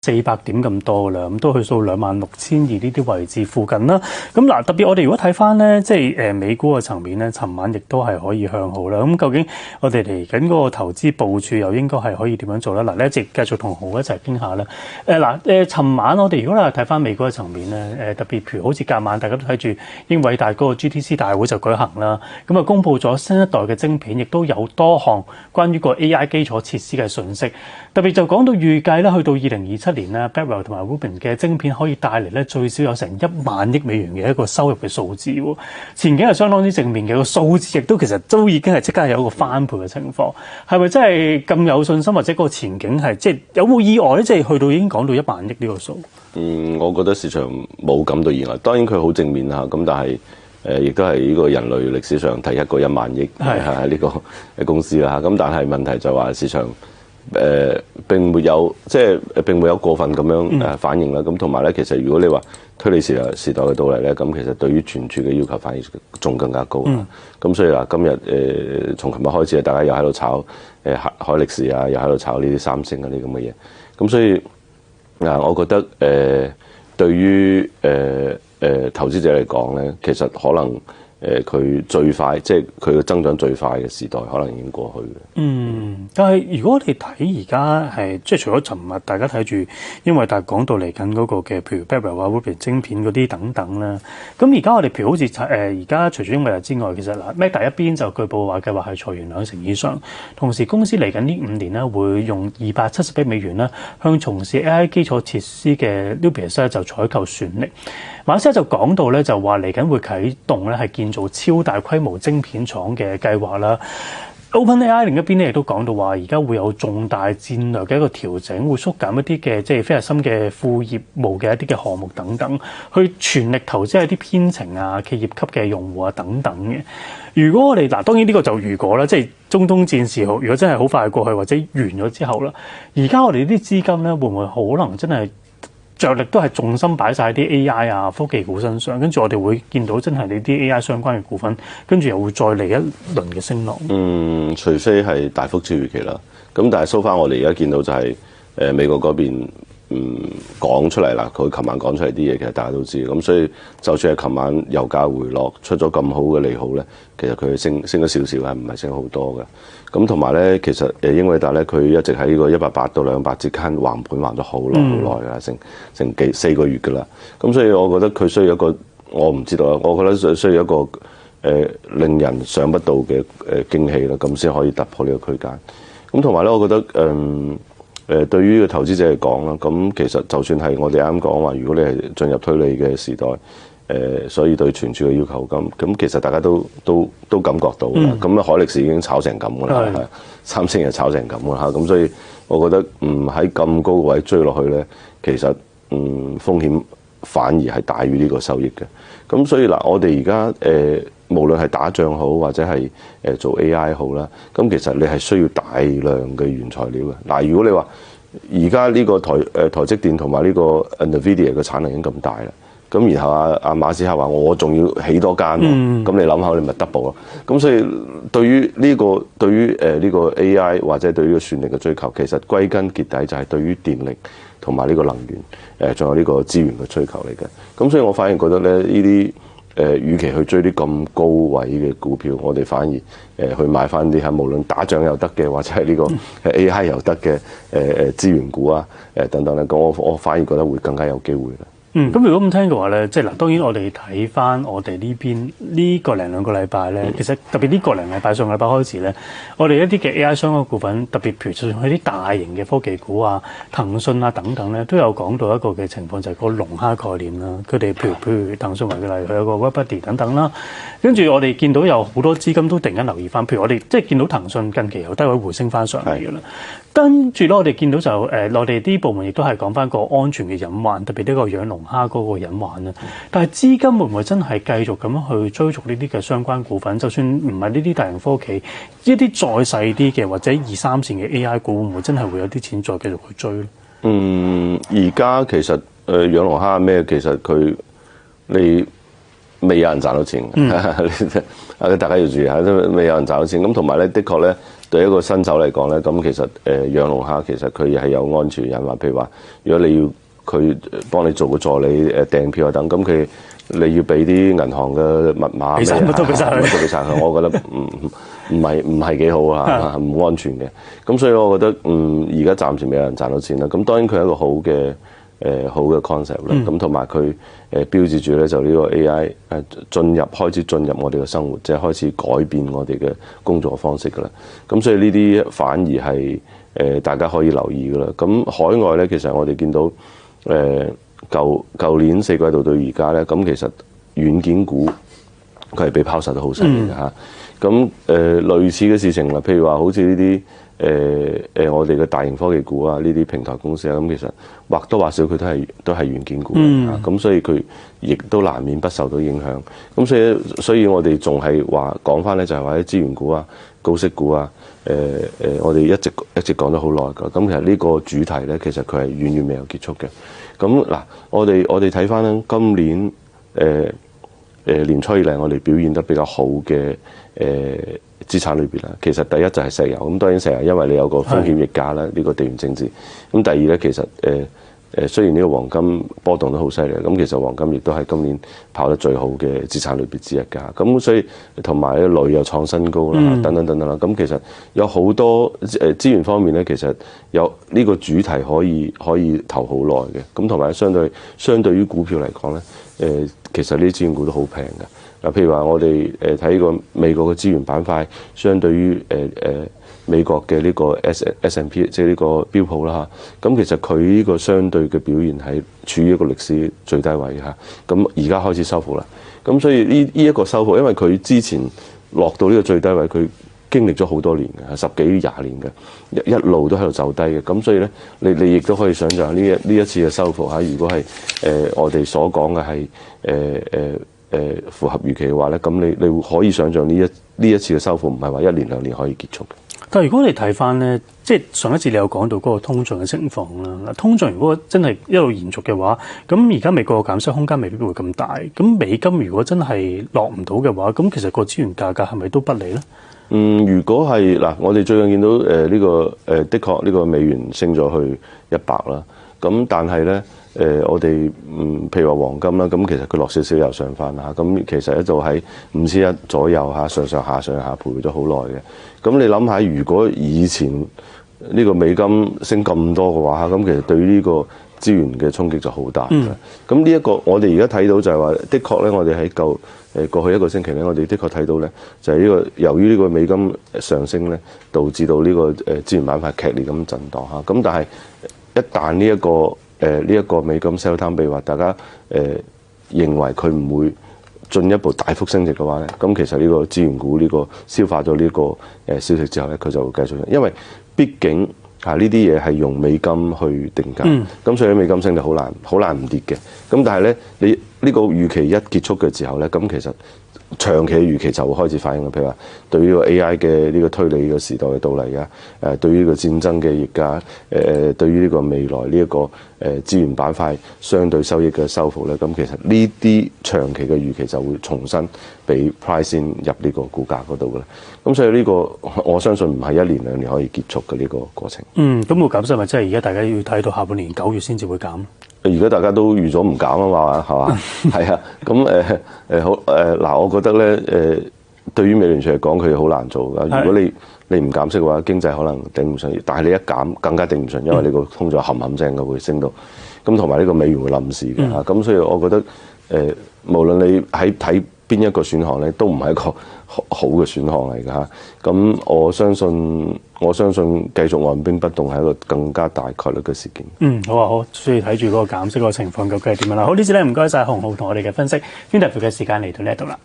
400點咁多啦，咁都去到26,200呢啲位置附近啦。咁嗱，特別我哋如果睇翻咧，即係美股嘅層面咧，尋晚亦都係可以向好啦。咁究竟我哋嚟緊嗰個投資部署又應該係可以點樣做咧？嗱，呢一直繼續同豪一齊傾下啦。尋晚我哋如果睇翻美股嘅層面咧，特別譬如好似隔晚大家都睇住英偉達嗰個 GTC 大會就舉行啦，咁啊公佈咗新一代嘅晶片，亦都有多項關於個 AI 基礎設施嘅訊息。特別就講到預計咧，去到2027年咧 Blackwell 同埋 Rubin 嘅晶片可以帶嚟咧最少有成1萬億美元嘅一個收入嘅數字喎，前景係相當之正面嘅，個數字亦都其實都已經係即刻有一個翻倍嘅情況，係咪真係咁有信心，或者個前景係即係有冇意外咧？即係去到已經講到1萬億呢個數。我覺得市場冇感到意外，當然佢好正面嚇，咁但係亦都係呢個人類歷史上第一個1萬億係呢個公司啦嚇，咁但係問題就係話市場。並沒有並沒有過分咁樣反應啦，咁同埋咧，其實如果你話推理時代嘅到嚟咧，咁其實對於存儲嘅要求反而仲更加高啦。咁所以嗱，今日從琴日開始，大家又喺度炒海力士啊，又喺度炒呢啲三星啊啲咁嘅嘢。咁所以我覺得對於投資者嚟講咧，其實可能。佢最快，即係佢嘅增長最快嘅時代，可能已經過去嘅。但係如果我哋睇而家係，即係除咗尋日大家睇住，因為大家講到嚟緊嗰個嘅，譬如 Blackwell 啊、Rubin 晶片嗰啲等等啦。咁而家我哋譬如好似而家除咗英偉達之外，其實嗱，Meta一邊就據報話計劃係裁員20%以上，同時公司嚟緊呢5年咧會用270億美元咧向從事 AI 基礎設施嘅 Nucleus 咧就採購算力。馬斯克就講到咧，就話嚟緊會啟動咧係建造超大規模晶片廠嘅計劃啦。OpenAI 另一邊咧亦都講到話，而家會有重大戰略嘅一個調整，會縮減一啲嘅即係非核心嘅副業務嘅一啲嘅項目等等，去全力投資喺啲編程啊、企業級嘅用戶啊等等嘅。如果我哋嗱，當然呢個就如果啦，即係中東戰事好，如果真係好快過去或者完咗之後啦，而家我哋啲資金咧會唔會可能真係？着力都係重心擺晒啲 AI 啊科技股身上，跟住我哋會見到真係你啲 AI 相關嘅股份，跟住又會再嚟一輪嘅升浪。除非係大幅超預期啦。咁但係 so far我哋而家見到就係美國嗰邊講出嚟啦，佢琴晚講出嚟啲嘢其實大家都知。咁所以就算係琴晚油價回落出咗咁好嘅利好咧，其實佢升咗少少，係唔係升好多嘅？咁同埋咧，其實英偉達咧，佢一直喺呢個180到200之間橫盤橫咗好耐㗎啦，成4個月㗎啦。咁所以我覺得佢需要一個，我唔知道啊，我覺得需要一個令人想不到嘅驚喜啦，咁先可以突破呢個區間。咁同埋咧，我覺得對於個投資者嚟講啦，咁其實就算係我哋啱講話，如果你係進入推理嘅時代。所以對存儲嘅要求咁其實大家都感覺到啦。咁海力士已經炒成咁㗎啦，三星又炒成咁㗎啦。咁所以我覺得喺咁高位追落去咧，其實風險反而係大於呢個收益嘅。咁所以嗱，我哋而家無論係打仗好或者係做 AI 好啦，咁其實你係需要大量嘅原材料嘅。嗱，如果你話而家呢個台積電同埋呢個 NVIDIA 嘅產能已經咁大啦。咁然後阿馬斯克話我仲要起多間喎，咁你諗下你咪 double 咯。咁所以對於呢個 AI 或者對於個算力嘅追求，其實歸根結底就係對於電力同埋呢個能源仲有呢個資源嘅追求嚟嘅。咁所以我反而覺得咧，呢啲與其去追啲咁高位嘅股票，我哋反而去買翻啲無論打仗又得嘅，或者係呢個 AI 又得嘅資源股啊等等咧，咁我反而覺得會更加有機會啦。咁如果咁聽嘅話咧，即係嗱，當然我哋睇翻我哋呢邊呢個零兩個禮拜咧，其實特別呢個零禮拜上個禮拜開始咧，我哋一啲嘅 AI 相關股份，特別譬如上去啲大型嘅科技股啊、騰訊啊等等咧，都有講到一個嘅情況，就係個龍蝦概念啦。佢哋譬如騰訊為例，佢有個 WebBuddy 等等啦，跟住我哋見到有好多資金都突然間留意翻，譬如我哋即係見到騰訊近期由低位回升翻上嚟嘅啦。跟住咧，我哋見到就內地啲部門亦都係講翻個安全嘅隱患，特別呢個養龍蝦嗰個隱患啦。但係資金會唔會真係繼續咁樣去追逐呢啲嘅相關股份？就算唔係呢啲大型科技，一啲再細啲嘅或者2、3線嘅 AI 股，會唔會真係會有啲錢再繼續去追咧？而家其實養龍蝦咩？其實佢你未有人賺到錢，大家要注意下，都未有人賺到錢。咁同埋咧，的確咧。對一個新手嚟講咧，咁其實養龍蝦其實佢係有安全隱患，譬如話，如果你要佢幫你做個助理訂票啊等，咁你要俾啲銀行嘅密碼，乜都俾晒佢，我覺得唔係幾好啊，唔安全嘅。咁所以我覺得而家暫時未有人賺到錢啦。咁當然佢係一個好嘅 concept 啦。咁同埋佢標誌住咧就呢個 AI 開始進入我哋嘅生活，即係開始改變我哋嘅工作方式噶啦。咁所以呢啲反而係大家可以留意噶啦。咁海外咧，其實我哋見到舊年4季度到而家咧，咁其實軟件股佢係被拋售得好犀利嘅嚇。咁類似嘅事情啦，譬如話好似呢啲我哋嘅大型科技股啊，呢啲平台公司啊，咁其實或多或少佢都係軟件股啊，咁所以佢亦都難免不受到影響。咁所以我哋仲係講翻咧，就係話啲資源股啊、高息股啊，我哋一直講咗好耐㗎。咁其實呢個主題咧，其實佢係遠遠未有結束嘅。咁嗱，我哋睇翻咧，今年年初以嚟，我哋表現得比較好嘅資產裏邊啦，其實第一就係石油。咁當然石油因為你有個風險溢價啦，呢個地緣政治。咁第二咧，其實雖然呢個黃金波動得好犀利，咁其實黃金亦都係今年跑得最好嘅資產裏邊之一㗎。咁所以同埋咧鋁又創新高啦，等等等等啦。咁其實有好多資源方面咧，其實有呢個主題可以投好耐嘅。咁同埋相對於股票嚟講咧，其實呢啲資源股都好平嘅。嗱，譬如話我哋睇個美國嘅資源板塊，相對於美國嘅呢個 S&P 即係呢個標普啦嚇，咁其實佢呢個相對嘅表現係處於一個歷史最低位嚇，咁而家開始收復啦。咁所以呢一個收復，因為佢之前落到呢個最低位，佢經歷咗好多年嘅，10幾20年嘅，一路都喺度走低嘅。咁所以咧，你亦都可以想象呢一次嘅收復嚇，如果係我哋所講嘅係符合預期嘅話咧，咁你會可以想象呢一次嘅收復唔係話1年2年可以結束嘅。但係如果你睇翻咧，即係上一次你有講到嗰個通脹嘅情況啦。通脹如果真係一路延續嘅話，咁而家美國嘅減息空間未必會咁大。咁美金如果真係落唔到嘅話，咁其實個資源價格係咪都不利咧？如果係嗱，我哋最近見到呢個的確呢個美元升咗去100啦。咁但係咧我哋譬如話黃金啦，咁其實佢落少少又上翻啦。咁其實咧就喺5100左右嚇，上下徘徊咗好耐嘅。咁你諗下，如果以前呢個美金升咁多嘅話，咁其實對於呢個資源嘅衝擊就好大嘅。咁呢一個我哋而家睇到就係話，的確咧，我哋喺過去1個星期咧，我哋的確睇到咧，就係呢個由於呢個美金上升咧，導致到呢個資源板塊劇烈咁震盪嚇。咁但係一旦呢一個美金 sell time，譬如話大家認為佢唔會進一步大幅升值嘅話咧，咁其實呢個資源股呢個消化咗呢個消息之後咧，佢就會繼續升，因為畢竟呢啲嘢係用美金去定價，咁所以美金升就好難唔跌嘅。咁但係咧，你呢個預期一結束嘅時候咧，咁其實長期嘅預期就會開始反映嘅，譬如話對於呢個 AI 嘅呢個推理嘅時代嘅到嚟啊，對於呢個戰爭嘅逆價，對於呢個未來呢一個資源板塊相對收益嘅收復咧，咁其實呢啲長期嘅預期就會重新被 price in 入呢個股價嗰度嘅啦。咁所以呢個我相信唔係1年2年可以結束嘅呢個過程。咁個減息咪即係而家大家要睇到下半年9月先至會減？而家大家都預咗唔減啊嘛，係嘛？係啊，咁好嗱，我覺得咧對於美聯儲嚟講，佢好難做㗎。如果你唔減息嘅話，經濟可能頂唔順，但係你一減更加頂唔順，因為呢個通脹冚聲嘅會升到，咁同埋呢個美元會冧市嘅嚇。咁所以我覺得無論你喺睇邊一個選項咧，都唔係一個好嘅選項嚟㗎嚇。咁我相信繼續按兵不動係一個更加大概率嘅事件。好啊，好，所以睇住嗰個減息個情況究竟係點樣啦。好，呢次咧唔該晒洪灝同我哋嘅分析。Interview 嘅時間嚟到呢一度啦。